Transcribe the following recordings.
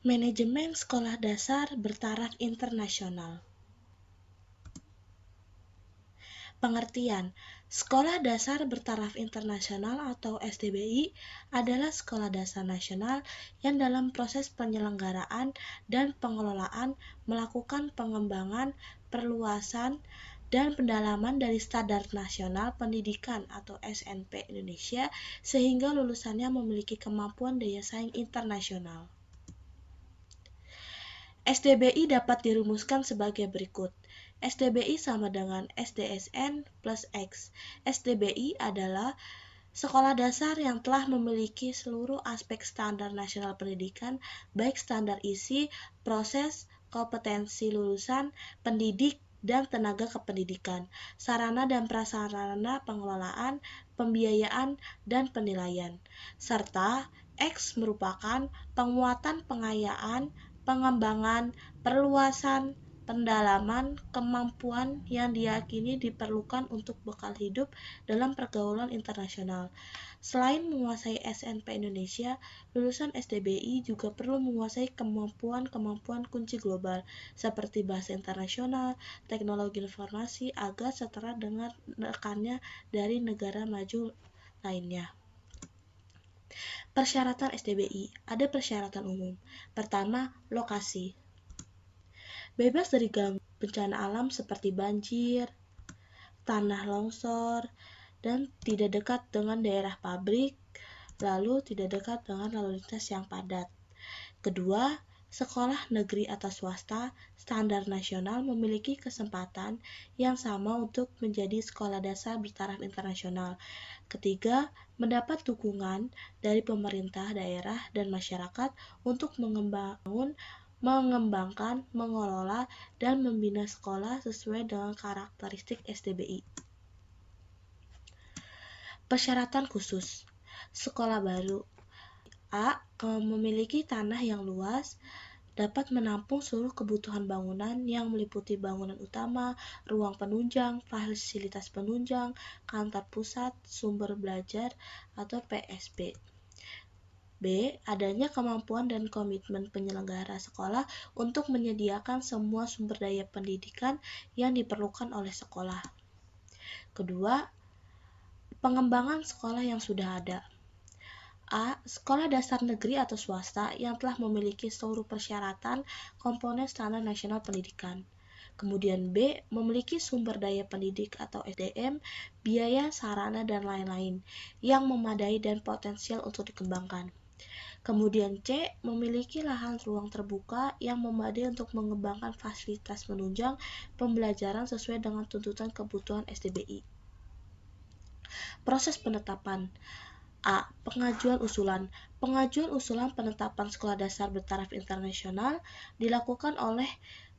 Manajemen sekolah dasar bertaraf internasional. Pengertian: Sekolah Dasar Bertaraf Internasional atau SDBI adalah sekolah dasar nasional yang dalam proses penyelenggaraan dan pengelolaan melakukan pengembangan, perluasan, dan pendalaman dari Standar Nasional Pendidikan atau SNP Indonesia sehingga lulusannya memiliki kemampuan daya saing internasional. SDBI dapat dirumuskan sebagai berikut. SDBI sama dengan SDSN plus X. SDBI adalah sekolah dasar yang telah memiliki seluruh aspek standar nasional pendidikan, baik standar isi, proses, kompetensi lulusan, pendidik, dan tenaga kependidikan, sarana dan prasarana pengelolaan, pembiayaan, dan penilaian. Serta X merupakan penguatan pengayaan, pengembangan, perluasan, pendalaman, kemampuan yang diyakini diperlukan untuk bekal hidup dalam pergaulan internasional. Selain menguasai SNP Indonesia, lulusan SDBI juga perlu menguasai kemampuan-kemampuan kunci global, seperti bahasa internasional, teknologi informasi, agar setara dengan rekannya dari negara maju lainnya. Persyaratan SDBI, ada persyaratan umum. Pertama, lokasi. Bebas dari gangguan bencana alam seperti banjir, tanah longsor, dan tidak dekat dengan daerah pabrik, lalu tidak dekat dengan lalu lintas yang padat. Kedua, sekolah negeri atau swasta standar nasional memiliki kesempatan yang sama untuk menjadi sekolah dasar bertaraf internasional. Ketiga, mendapat dukungan dari pemerintah daerah dan masyarakat untuk mengembangkan, mengelola, dan membina sekolah sesuai dengan karakteristik SDBI. Persyaratan khusus sekolah baru. A. Memiliki tanah yang luas, dapat menampung seluruh kebutuhan bangunan yang meliputi bangunan utama, ruang penunjang, fasilitas penunjang, kantor pusat, sumber belajar, atau PSB. B. Adanya kemampuan dan komitmen penyelenggara sekolah untuk menyediakan semua sumber daya pendidikan yang diperlukan oleh sekolah. Kedua, pengembangan sekolah yang sudah ada. A. Sekolah dasar negeri atau swasta yang telah memiliki seluruh persyaratan komponen standar nasional pendidikan. Kemudian B. Memiliki sumber daya pendidik atau SDM, biaya, sarana, dan lain-lain yang memadai dan potensial untuk dikembangkan. Kemudian C. Memiliki lahan ruang terbuka yang memadai untuk mengembangkan fasilitas menunjang pembelajaran sesuai dengan tuntutan kebutuhan SDBI. Proses penetapan. A. Pengajuan usulan. Pengajuan usulan penetapan sekolah dasar bertaraf internasional dilakukan oleh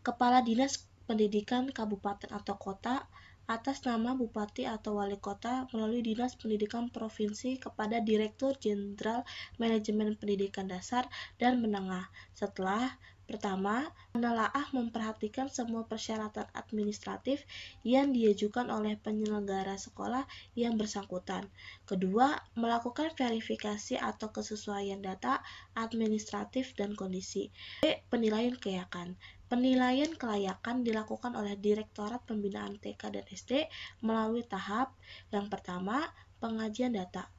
Kepala Dinas Pendidikan Kabupaten atau Kota atas nama Bupati atau Wali Kota melalui Dinas Pendidikan Provinsi kepada Direktur Jenderal Manajemen Pendidikan Dasar dan Menengah. Setelah pertama, menelaah memperhatikan semua persyaratan administratif yang diajukan oleh penyelenggara sekolah yang bersangkutan. Kedua, melakukan verifikasi atau kesesuaian data administratif dan kondisi. B. Penilaian kelayakan. Penilaian kelayakan dilakukan oleh Direktorat Pembinaan TK dan SD melalui tahap yang pertama, pengajian data.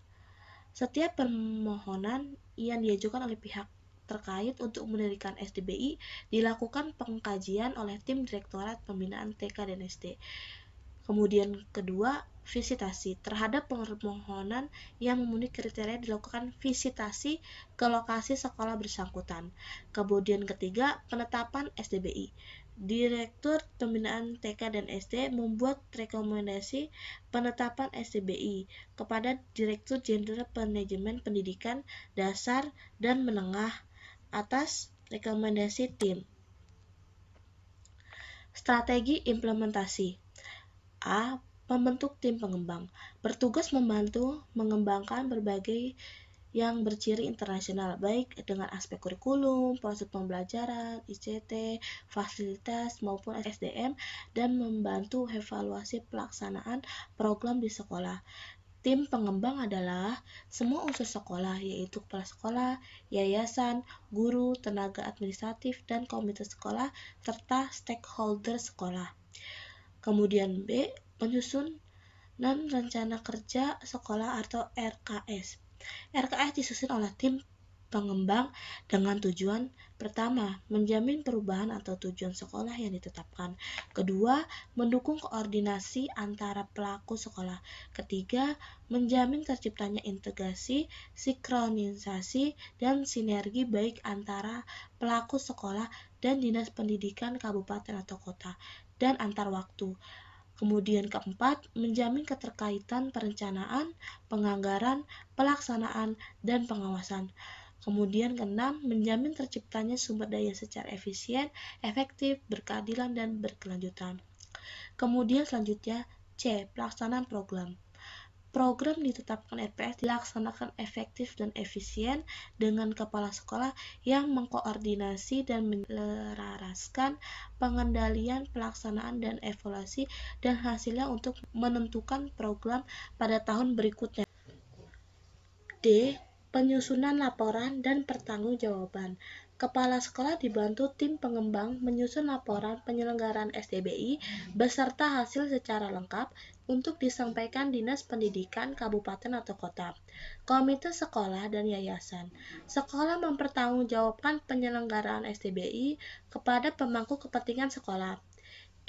Setiap permohonan yang diajukan oleh pihak terkait untuk mendirikan SDBI dilakukan pengkajian oleh tim Direktorat Pembinaan TK dan SD. Kemudian kedua, visitasi. Terhadap permohonan yang memenuhi kriteria dilakukan visitasi ke lokasi sekolah bersangkutan. Kemudian ketiga, penetapan SDBI. Direktur Pembinaan TK dan SD membuat rekomendasi penetapan SDBI kepada Direktur Jenderal Manajemen Pendidikan Dasar dan Menengah atas rekomendasi tim. Strategi implementasi. A. Membentuk tim pengembang, bertugas membantu mengembangkan berbagai yang berciri internasional, baik dengan aspek kurikulum, proses pembelajaran, ICT, fasilitas, maupun SDM, dan membantu evaluasi pelaksanaan program di sekolah. Tim pengembang adalah semua unsur sekolah, yaitu kepala sekolah, yayasan, guru, tenaga administratif, dan komite sekolah, serta stakeholder sekolah. Kemudian B, penyusunan rencana kerja sekolah atau RKS. RKS disusun oleh tim pengembang dengan tujuan: pertama, menjamin perubahan atau tujuan sekolah yang ditetapkan. Kedua, mendukung koordinasi antara pelaku sekolah. Ketiga, menjamin terciptanya integrasi, sinkronisasi, dan sinergi baik antara pelaku sekolah dan dinas pendidikan kabupaten atau kota, dan antar waktu. Kemudian keempat, menjamin keterkaitan perencanaan, penganggaran, pelaksanaan, dan pengawasan. Kemudian keenam, menjamin terciptanya sumber daya secara efisien, efektif, berkeadilan, dan berkelanjutan. Kemudian selanjutnya C, pelaksanaan program. Program ditetapkan RPS dilaksanakan efektif dan efisien dengan kepala sekolah yang mengkoordinasi dan menyelaraskan pengendalian, pelaksanaan, dan evaluasi dan hasilnya untuk menentukan program pada tahun berikutnya. D. Penyusunan laporan dan pertanggungjawaban. Kepala sekolah dibantu tim pengembang menyusun laporan penyelenggaraan SDBI beserta hasil secara lengkap untuk disampaikan Dinas Pendidikan Kabupaten atau Kota, komite sekolah, dan yayasan. Sekolah mempertanggungjawabkan penyelenggaraan SDBI kepada pemangku kepentingan sekolah.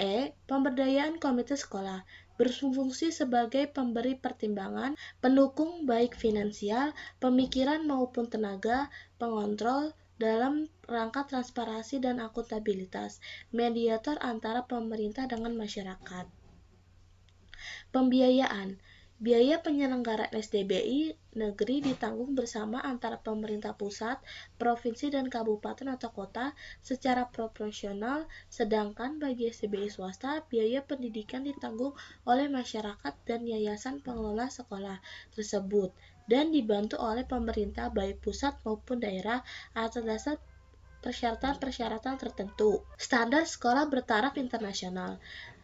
E. Pemberdayaan komite sekolah berfungsi sebagai pemberi pertimbangan, pendukung baik finansial, pemikiran maupun tenaga, pengontrol dalam rangka transparansi dan akuntabilitas, mediator antara pemerintah dengan masyarakat. Pembiayaan. Biaya penyelenggaraan SDBI negeri ditanggung bersama antara pemerintah pusat, provinsi, dan kabupaten atau kota secara proporsional, sedangkan bagi SDBI swasta, biaya pendidikan ditanggung oleh masyarakat dan yayasan pengelola sekolah tersebut dan dibantu oleh pemerintah baik pusat maupun daerah atas dasar persyaratan-persyaratan tertentu. Standar sekolah bertaraf internasional.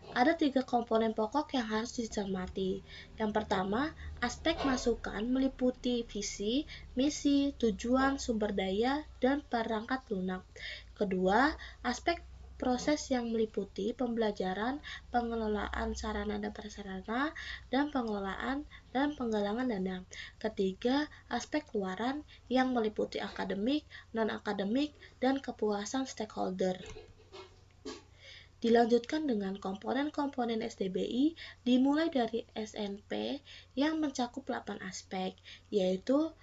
Ada 3 komponen pokok yang harus dicermati. Yang pertama, aspek masukan meliputi visi, misi, tujuan, sumber daya, dan perangkat lunak. Kedua, aspek proses yang meliputi pembelajaran, pengelolaan sarana dan prasarana, dan pengelolaan dan penggalangan dana. Ketiga, aspek luaran yang meliputi akademik, non-akademik, dan kepuasan stakeholder. Dilanjutkan dengan komponen-komponen SDBI dimulai dari SNP yang mencakup 8 aspek, yaitu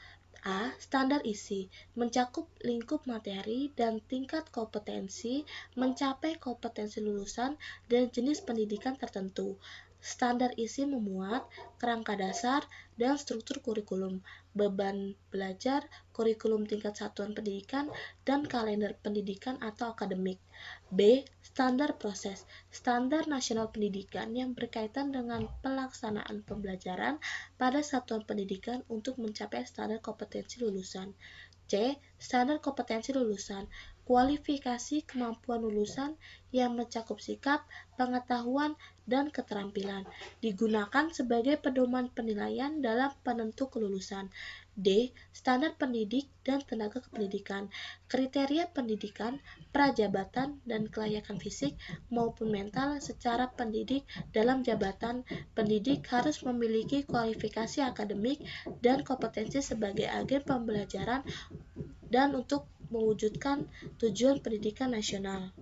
A. Standar isi, mencakup lingkup materi dan tingkat kompetensi, mencapai kompetensi lulusan dan jenis pendidikan tertentu. Standar isi memuat kerangka dasar dan struktur kurikulum, beban belajar, kurikulum tingkat satuan pendidikan, dan kalender pendidikan atau akademik. B. Standar proses, standar nasional pendidikan yang berkaitan dengan pelaksanaan pembelajaran pada satuan pendidikan untuk mencapai standar kompetensi lulusan. C. Standar kompetensi lulusan, kualifikasi kemampuan lulusan yang mencakup sikap, pengetahuan, dan keterampilan, digunakan sebagai pedoman penilaian dalam penentu kelulusan. D. Standar pendidik dan tenaga kependidikan, kriteria pendidikan, prajabatan, dan kelayakan fisik maupun mental secara pendidik dalam jabatan pendidik harus memiliki kualifikasi akademik dan kompetensi sebagai agen pembelajaran dan untuk mewujudkan tujuan pendidikan nasional.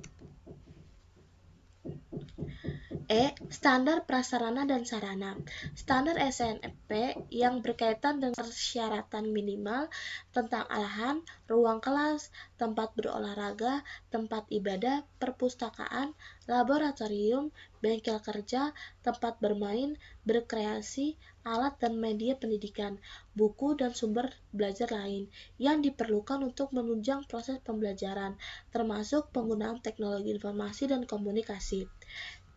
E. Standar prasarana dan sarana, standar SNP yang berkaitan dengan persyaratan minimal tentang lahan, ruang kelas, tempat berolahraga, tempat ibadah, perpustakaan, laboratorium, bengkel kerja, tempat bermain, berkreasi, alat dan media pendidikan, buku dan sumber belajar lain yang diperlukan untuk menunjang proses pembelajaran, termasuk penggunaan teknologi informasi dan komunikasi.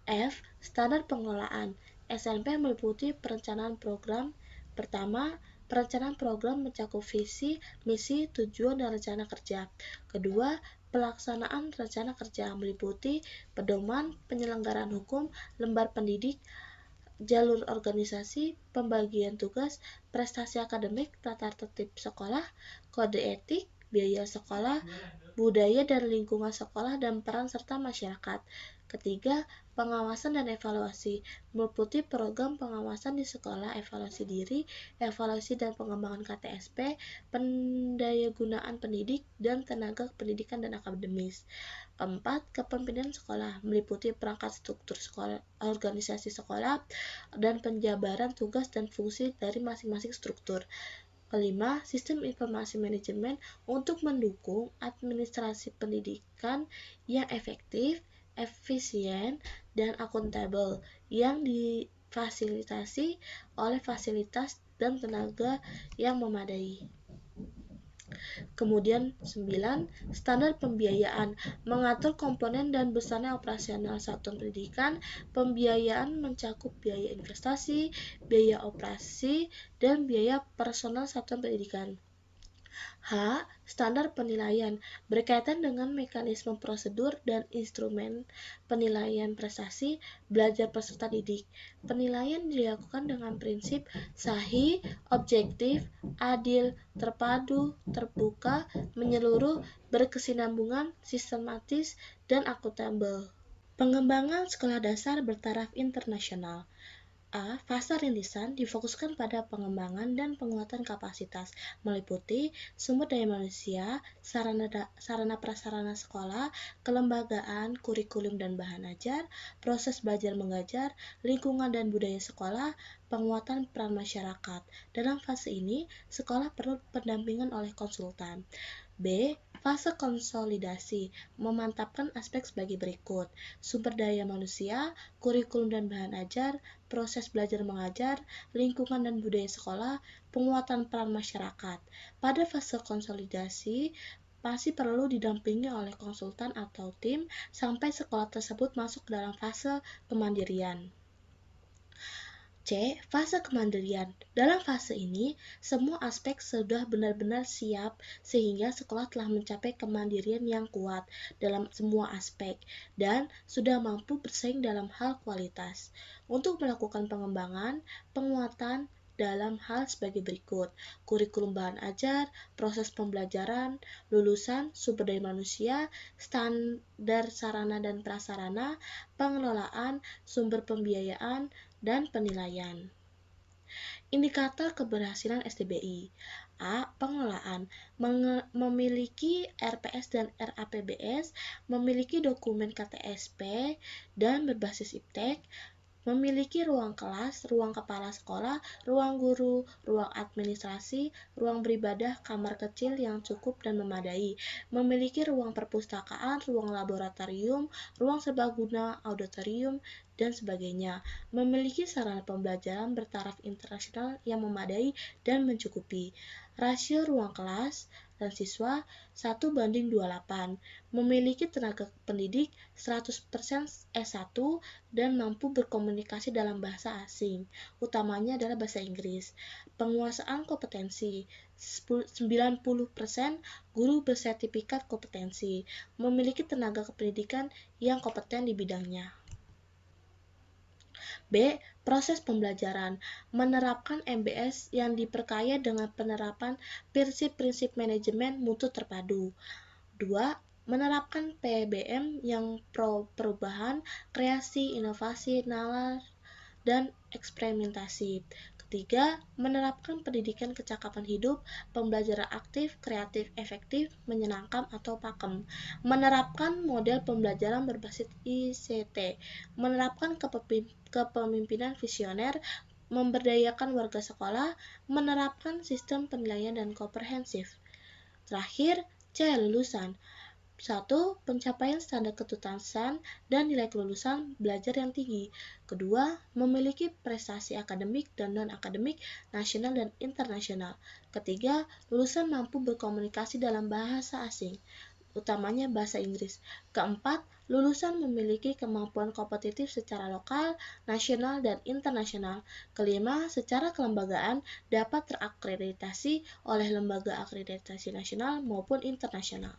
F. Standar pengelolaan. SNP meliputi perencanaan program. Pertama, perencanaan program mencakup visi, misi, tujuan, dan rencana kerja. Kedua, pelaksanaan rencana kerja meliputi pedoman, penyelenggaraan hukum, lembar pendidik, jalur organisasi, pembagian tugas, prestasi akademik, tata tertib sekolah, kode etik, biaya sekolah, budaya dan lingkungan sekolah, dan peran serta masyarakat. Ketiga, pengawasan dan evaluasi, meliputi program pengawasan di sekolah, evaluasi diri, evaluasi dan pengembangan KTSP, pendayagunaan pendidik, dan tenaga pendidikan dan akademis. Keempat, kepemimpinan sekolah, meliputi perangkat struktur sekolah, organisasi sekolah, dan penjabaran tugas dan fungsi dari masing-masing struktur. Kelima, sistem informasi manajemen untuk mendukung administrasi pendidikan yang efektif, efisien, dan akuntabel yang difasilitasi oleh fasilitas dan tenaga yang memadai. Kemudian 9, standar pembiayaan mengatur komponen dan besarnya operasional satuan pendidikan. Pembiayaan mencakup biaya investasi, biaya operasi, dan biaya personal satuan pendidikan. H. Standar penilaian berkaitan dengan mekanisme prosedur dan instrumen penilaian prestasi belajar peserta didik. Penilaian dilakukan dengan prinsip sahih, objektif, adil, terpadu, terbuka, menyeluruh, berkesinambungan, sistematis, dan akuntabel. Pengembangan sekolah dasar bertaraf internasional. A. Fase rintisan difokuskan pada pengembangan dan penguatan kapasitas, meliputi sumber daya manusia, sarana prasarana sekolah, kelembagaan, kurikulum dan bahan ajar, proses belajar mengajar, lingkungan dan budaya sekolah, penguatan peran masyarakat. Dalam fase ini, sekolah perlu pendampingan oleh konsultan. B. Fase konsolidasi memantapkan aspek sebagai berikut: sumber daya manusia, kurikulum dan bahan ajar, proses belajar mengajar, lingkungan dan budaya sekolah, penguatan peran masyarakat. Pada fase konsolidasi, pasti perlu didampingi oleh konsultan atau tim sampai sekolah tersebut masuk dalam fase kemandirian. C. Fase kemandirian. Dalam fase ini, semua aspek sudah benar-benar siap sehingga sekolah telah mencapai kemandirian yang kuat dalam semua aspek dan sudah mampu bersaing dalam hal kualitas. Untuk melakukan pengembangan, penguatan dalam hal sebagai berikut: kurikulum bahan ajar, proses pembelajaran, lulusan, sumber daya manusia, standar sarana dan prasarana, pengelolaan, sumber pembiayaan, dan penilaian. Indikator keberhasilan SDBI. A. Pengelolaan memiliki RPS dan RAPBS, memiliki dokumen KTSP dan berbasis iptek, memiliki ruang kelas, ruang kepala sekolah, ruang guru, ruang administrasi, ruang beribadah, kamar kecil yang cukup dan memadai, memiliki ruang perpustakaan, ruang laboratorium, ruang serbaguna, auditorium, dan sebagainya, memiliki sarana pembelajaran bertaraf internasional yang memadai dan mencukupi, rasio ruang kelas dan siswa 1:28, memiliki tenaga pendidik 100% S1 dan mampu berkomunikasi dalam bahasa asing, utamanya adalah bahasa Inggris. Penguasaan kompetensi 90% guru bersertifikat kompetensi, memiliki tenaga kependidikan yang kompeten di bidangnya. B. Proses pembelajaran menerapkan MBS yang diperkaya dengan penerapan prinsip-prinsip manajemen mutu terpadu. 2. Menerapkan PBM yang perubahan, kreasi, inovasi, nalar, dan eksperimentasi. Ketiga, menerapkan pendidikan kecakapan hidup, pembelajaran aktif, kreatif, efektif, menyenangkan atau pakem. Menerapkan model pembelajaran berbasis ICT. Menerapkan kepemimpinan visioner, memberdayakan warga sekolah, menerapkan sistem penilaian dan komprehensif. Terakhir, C. Lulusan. 1. Pencapaian standar ketuntasan dan nilai kelulusan belajar yang tinggi. Kedua, memiliki prestasi akademik dan non-akademik nasional dan internasional. Ketiga, lulusan mampu berkomunikasi dalam bahasa asing, utamanya bahasa Inggris. Keempat, lulusan memiliki kemampuan kompetitif secara lokal, nasional, dan internasional. Kelima, secara kelembagaan dapat terakreditasi oleh lembaga akreditasi nasional maupun internasional.